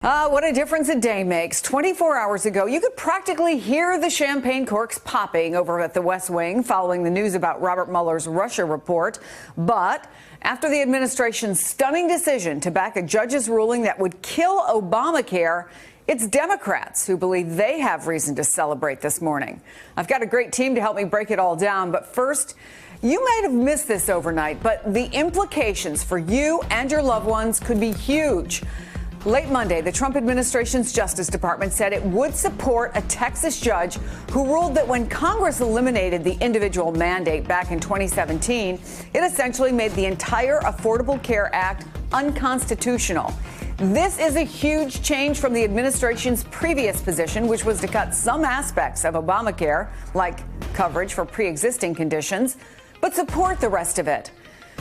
What a difference a day makes. 24 hours ago, you could practically hear the champagne corks popping over at the West Wing following the news about Robert Mueller's Russia report. But after the administration's stunning decision to back a judge's ruling that would kill Obamacare, it's Democrats who believe they have reason to celebrate this morning. I've got a great team to help me break it all down. But first, you might have missed this overnight, but the implications for you and your loved ones could be huge. Late Monday, the Trump administration's Justice Department said it would support a Texas judge who ruled that when Congress eliminated the individual mandate back in 2017, it essentially made the entire Affordable Care Act unconstitutional. This is a huge change from the administration's previous position, which was to cut some aspects of Obamacare, like coverage for pre-existing conditions, but support the rest of it.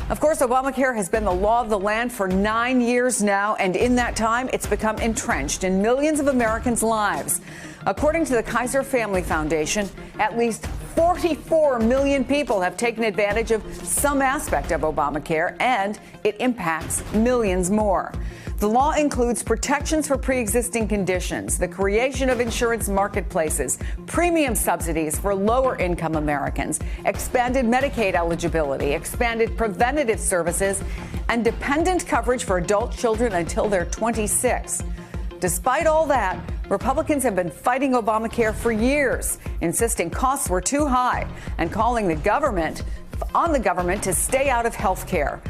Of course, Obamacare has been the law of the land for 9 years now, and in that time, it's become entrenched in millions of Americans' lives. According to the Kaiser Family Foundation, at least 44 million people have taken advantage of some aspect of Obamacare, and it impacts millions more. The law includes protections for pre-existing conditions, the creation of insurance marketplaces, premium subsidies for lower-income Americans, expanded Medicaid eligibility, expanded preventative services, and dependent coverage for adult children until they're 26. Despite all that, Republicans have been fighting Obamacare for years, insisting costs were too high and calling on the government to stay out of health care.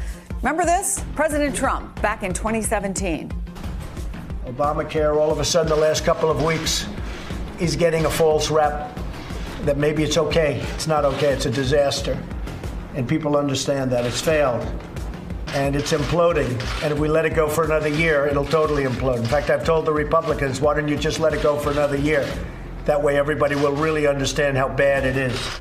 Remember this? President Trump back in 2017. Obamacare, all of a sudden, the last couple of weeks, is getting a false rep that maybe it's okay. It's not okay. It's a disaster. And people understand that. It's failed. And it's imploding. And if we let it go for another year, it'll totally implode. In fact, I've told the Republicans, why don't you just let it go for another year? That way everybody will really understand how bad it is.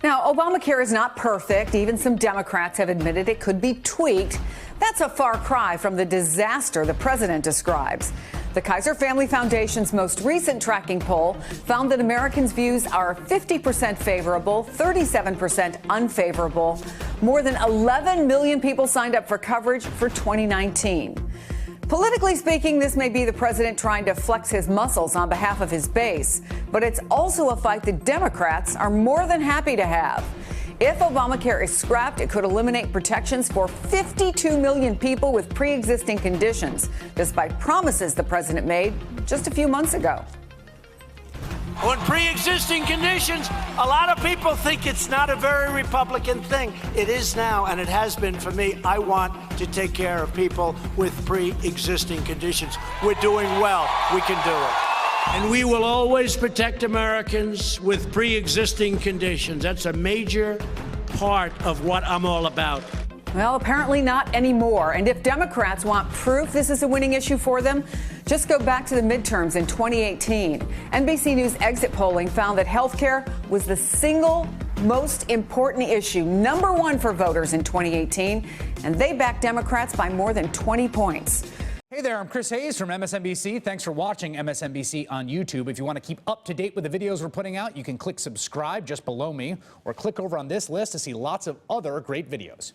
Now, Obamacare is not perfect. Even some Democrats have admitted it could be tweaked. That's a far cry from the disaster the president describes. The Kaiser Family Foundation's most recent tracking poll found that Americans' views are 50% favorable, 37% unfavorable. More than 11 million people signed up for coverage for 2019. Politically speaking, this may be the president trying to flex his muscles on behalf of his base, but it's also a fight the Democrats are more than happy to have. If Obamacare is scrapped, it could eliminate protections for 52 million people with pre-existing conditions, despite promises the president made just a few months ago. On pre-existing conditions, a lot of people think it's not a very Republican thing. It is now, and it has been for me. I want to take care of people with pre-existing conditions. We're doing well. We can do it. And we will always protect Americans with pre-existing conditions. That's a major part of what I'm all about. Well, apparently not anymore. And if Democrats want proof this is a winning issue for them, just go back to the midterms in 2018. NBC News exit polling found that health care was the single most important issue, #1 for voters in 2018, and they backed Democrats by more than 20 points. Hey there, I'm Chris Hayes from MSNBC. Thanks for watching MSNBC on YouTube. If you want to keep up to date with the videos we're putting out, you can click subscribe just below me or click over on this list to see lots of other great videos.